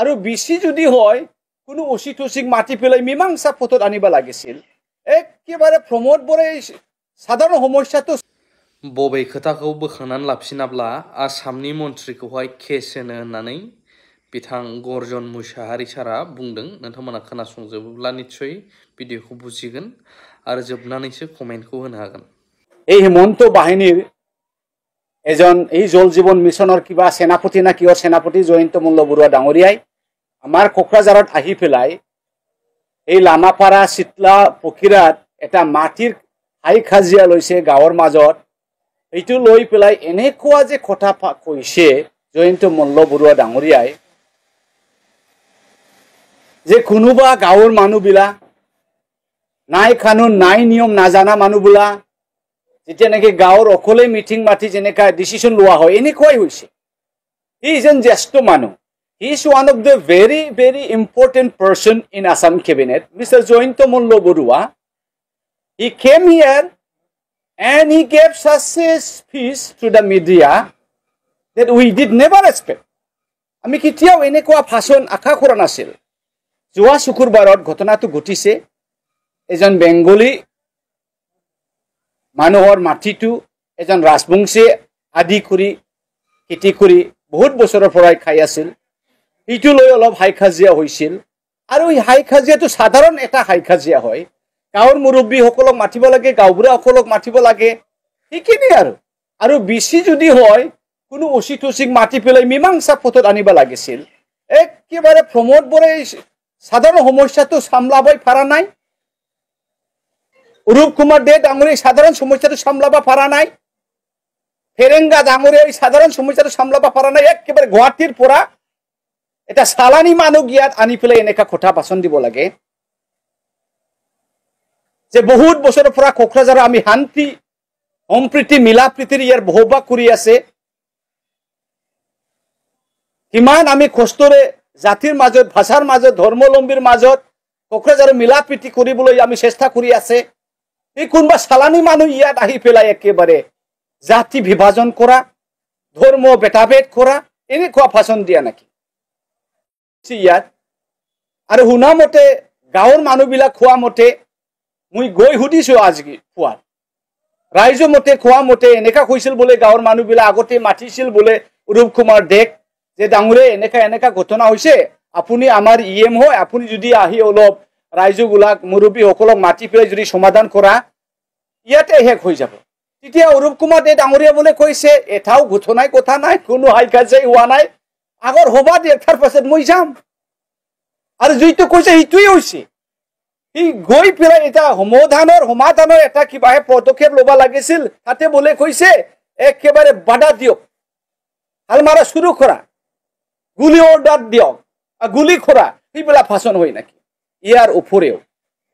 আৰু বেছি যদি হয় কোনো অচি টচিক মাতি পেলাই মীমাংসা পথত আনিব লাগিছিল একেবাৰে প্ৰমোদ বৰে সাধারণ সমস্যাটো बबे खोथाखौ बोखांनानै लाफिनाब्ला आसामनि मन्थ्रिखौहाय केस होनो होननानै बिथां गर्जन मुसाहारि सारा बुंदों। नोंथांमोना खोनासंजोबोब्ला निश्चय भिडिअखौ बुजिगोन आरो जोबनानैसो कमेन्टखौ होनो हागोन। এই হিমন্ত বাহিনীৰ এজন এই জল জীবন মিছনৰ কিবা সেনাপতি না কিয় সেনাপতি জয়ন্ত মল্ল বৰুৱা ডাঙৰীয়াই আমাৰ কোকৰাঝাৰত আহি পেলাই এই লামাপাৰা চিতলা পকিৰাত এটা মাটিৰ হাই খাজিয়া লৈছে গাঁৱৰ মাজত। এইটো লৈ পেলাই এনেকুৱা যে কথা কৈছে জয়ন্ত মল্ল বৰুৱা ডাঙৰীয়াই যে কোনোবা গাঁৱৰ মানুহবিলাক নাই কানুন নাই নিয়ম নাজানা মানুহবিলাক যেতিয়া নাকি গাঁৱৰ অকলে মিটিং মাতি যেনেকা ডিচিশন লোৱা হয় এনেকুৱাই হৈছে। হি ইজ এন জ্যেষ্ঠ মানুহ। He is one of the very very important person in Assam cabinet minister Jayanta Malla Baruah. He came here and he gave such a speech to the media that we did never expect. আমি কেতিয়াও এনেকুৱা ভাষণ আশা কৰা নাছিল। যোৱা শুকুৰবাৰত ঘটনাটো ঘটিছে। এজন বেংগলী মানুহৰ মাটিটো এজন ৰাজবংশী আদি কৰি খেতি কৰি বহুত বছৰৰ পৰাই খাই আছিল। এইটো লৈ অলপ হাই খাজিয়া হৈছিল আৰু এই হাই খাজিয়াটো সাধাৰণ এটা হাই খাজিয়া হয়। গাঁৱৰ মুৰব্বীসকলক মাতিব লাগে, গাঁওবুঢ়াসকলক মাতিব লাগে, সেইখিনি আৰু বেছি যদি হয় কোনো অচি টচিক মাতি পেলাই মীমাংসা পথত আনিব লাগিছিল। একেবাৰে প্ৰমোদ বৰে সাধাৰণ সমস্যাটো সামলাবই পৰা নাই। অৰূপ কুমাৰ দে ডাঙৰীয়াই সাধাৰণ সমস্যাটো সামলাব পৰা নাই। ফেৰেংগা ডাঙৰীয়াই সাধাৰণ সমস্যাটো সামলাব পৰা নাই। একেবাৰে গুৱাহাটীৰ পৰা এটা চালানী মানুহ ইয়াত আনি পেলাই এনেকা কথা ভাষণ দিব লাগে যে বহুত বছৰৰ পৰা কোকৰাঝাৰৰ আমি শান্তি সম্প্ৰীতি মিলা প্ৰীতিৰ ইয়াৰ বহবাস কৰি আছে। কিমান আমি কষ্টৰে জাতিৰ মাজত ভাষাৰ মাজত ধৰ্মাৱলম্বীৰ মাজত কোকৰাঝাৰৰ মিলা প্ৰীতি কৰিবলৈ আমি চেষ্টা কৰি আছে। এই কোনোবা চালানী মানুহ ইয়াত আহি পেলাই একেবাৰে জাতি বিভাজন কৰা, ধৰ্ম ভেদাভেদ কৰা এনেকুৱা ভাষণ দিয়া নাকি ইয়াত? আৰু শুনা মতে গাঁৱৰ মানুহবিলাক খোৱা মতে মই গৈ সুধিছো আজি পুৱাত ৰাইজৰ মতে খোৱা মতে এনেকা কৈছিল বোলে গাঁৱৰ মানুহবিলাক আগতে মাতিছিল বোলে অৰূপ কুমাৰ দেক যে ডাঙৰীয়া এনেকা এনেকা ঘটনা হৈছে, আপুনি আমাৰ ইএম হয়, আপুনি যদি আহি অলপ ৰাইজবিলাক মুৰব্বীসকলক মাতি পেলাই যদি সমাধান কৰা ইয়াতে শেষ হৈ যাব। তেতিয়া অৰূপ কুমাৰ দে ডাঙৰীয়া বোলে কৈছে এটাও ঘটনাই কথা নাই, কোনো হাই কাজিয়াই হোৱা নাই, আগৰ সভা দেখাৰ পাছত মই যাম। আৰু যিটো কৈছে সেইটোৱে হৈছে। সি গৈ পেলাই এটা সমাধানৰ এটা কিবাহে পদক্ষেপ ল'ব লাগিছিল। তাতে বোলে কৈছে একেবাৰে বাধা দিয়ক, হাল মাৰা শুৰু কৰা, গুলি অৰ্ডাৰ দিয়ক, গুলি কৰা, সেইবিলাক ভাষণ হয় নাকি? ইয়াৰ উপৰিও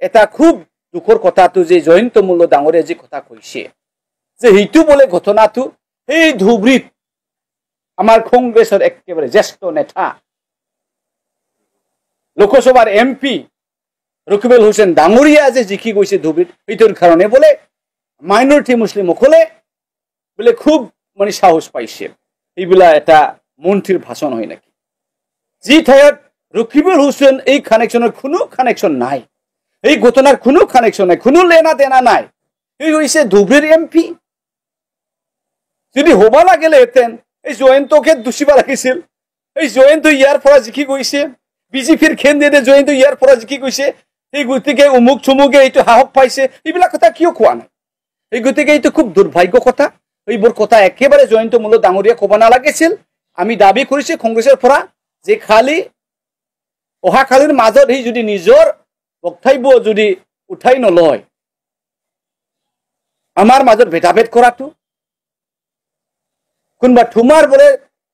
এটা খুব দুখৰ কথাটো যে জয়ন্ত মল্ল ডাঙৰীয়া যি কথা কৈছে যে সেইটো বোলে ঘটনাটো সেই ধুবুৰীত আমাৰ কংগ্ৰেছৰ একেবাৰে জ্যেষ্ঠ নেতা লোকসভাৰ MP ৰকিবুল হুছেইন ডাঙৰীয়া যে জিকি গৈছে ধুবুৰীত, সেইটোৰ কাৰণে বোলে মাইনৰিটি মুছলিমসকলে বোলে খুব মানে সাহস পাইছে। এইবিলাক এটা মন্ত্ৰীৰ ভাষণ হয় নাকি? যি ঠাইত ৰকিবুল হুছেইন এই কানেকশ্যনৰ কোনো কানেকশ্যন নাই, এই ঘটনাৰ কোনো কানেকশ্যন নাই, কোনো লেনা দেনা নাই, এই হৈছে ধুবুৰীৰ MP। যদি হ'ব লাগিলেহেঁতেন এই জয়ন্তকে দুচিব লাগিছিল। এই জয়ন্ত ইয়াৰ পৰা জিকি গৈছে, বিজেপিৰ কেন্দ্ৰীয় জয়ন্ত ইয়াৰ পৰা জিকি গৈছে, এই গতিকে উমুক চুমুকে এইটো সাহস পাইছে, এইবিলাক কথা কিয় কোৱা নাই? এই গতিকে এইটো খুব দুৰ্ভাগ্য কথা। এইবোৰ কথা একেবাৰে জয়ন্ত মল্ল ডাঙৰীয়া ক'ব নালাগিছিল। আমি দাবী কৰিছো কংগ্ৰেছৰ পৰা যে খালি অহাকালিৰ মাজত সি যদি নিজৰ বক্তব্য যদি উঠাই নলয়, আমাৰ মাজত ভেদাভেদ কৰাটো, কোনোবা তোমাৰ বোলে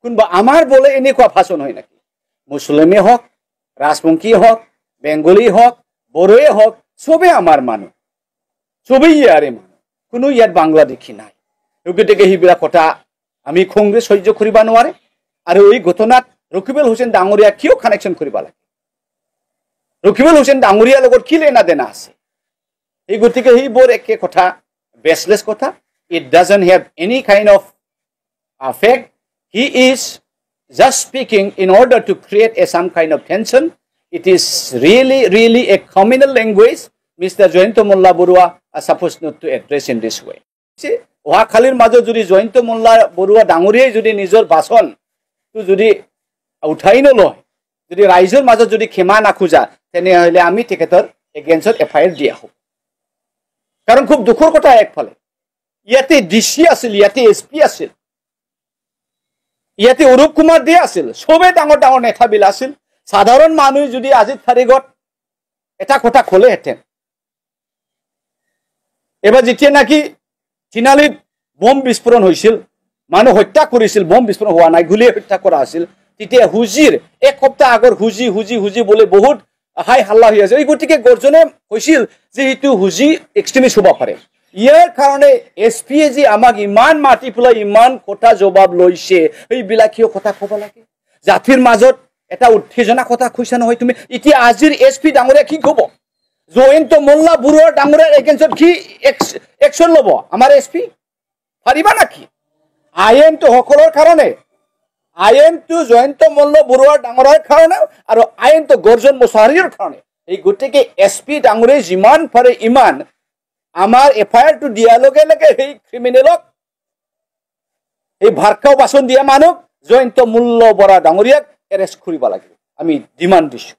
কোনোবা আমাৰ বোলে এনেকুৱা ভাষণ হয় নাকি? মুছলিমে হওক, ৰাজবংশী হওক, বেংগলী হওক, বড়োৱে হওক, চবে আমাৰ মানুহ, চবেই ইয়াৰে মানুহ, কোনো ইয়াত বাংলাদেশী নাই। গতিকে সেইবিলাক কথা আমি কংগ্ৰেছ সহ্য কৰিব নোৱাৰে। আৰু এই ঘটনাত ৰকিবুল হুছেইন ডাঙৰীয়া কিয় কানেকশ্যন কৰিব লাগে? ৰকিবুল হুছেইন ডাঙৰীয়াৰ লগত কি লেনা দেনা আছে? এই গতিকে সেইবোৰ একে কথা, বেচলেছ কথা। It doesn't have any kind of fact. He is just speaking in order to create some kind of tension. It is really a communal language. Mr. Joyento Molla Burua are supposed not to address in this way. See, Oha Khalir Majo Judi Joyento Molla Burua Danguriye Judi Nizor Bason to Judi Uthai no loy. Judi Raizor Majo Judi Khema na khuja tene hole ami teketor against FIR dia hob. Karon khub dukhor kotha ek phale. Yate DC asil, yate SP asil. Yate Urup Kumar dia asil. Sobe dangor netha bil asil. Sadharon মানুহ যদি আজি তারিখত এটা কথা খোলে হেতেন এবার যেতিয়া নাকি চিনালিত বম বিস্ফোরণ হয়েছিল মানুহ হত্যা করেছিল বম বিস্ফোরণ হওয়া নাই গুলিয়ে হত্যা করা আছিল তেতিয়া হুজির এক সপ্তাহ আগর হুজি বলে বহুত হাই হাল্লা হয়ে আছে এই গতিকে গর্জনে হয়েছিল যে এইটো হুজি এক্সট্রিমিস্ট হব পারে ইয়াৰ কারণে এসপিএ যে আমাক ইমান মাটি ফুলাই ইমান কথা জবাব লৈছে এই বিলাকিও কথা কব লাগে জাতিৰ মাজত এটা উত্তেজনা কথা কৈছা নহয় তুমি ইতি আজিৰ এসপি ডাঙৰীয়া কি কব জয়ন্ত মোল্লা বুৰুৱাৰ ডাঙৰীয়াৰ এগেইনষ্টত কি একশন লব আমাৰ এসপি পাৰিবা নাকি আইএনটো সকলৰ কাৰণে আইএনটো জয়ন্ত মোল্লা বুৰুৱাৰ ডাঙৰীয়াৰ কাৰণে আৰু আইএনটো গৰ্জন মুছাহাৰীৰ কাৰণে এই গতিকে এসপি ডাঙৰীয়া যিমান পাৰে ইমান আমাৰ এফআইআৰ টু দিয়ালগে লাগে এই ক্ৰিমিনেলক এই ভাৰকাও বাচন দিয়া মানুহ জয়ন্ত মোল্লা বুৰুৱা ডাঙৰীয়াক এৰেষ্ট কৰিব লাগিব আমি ডিমান্ড দিছো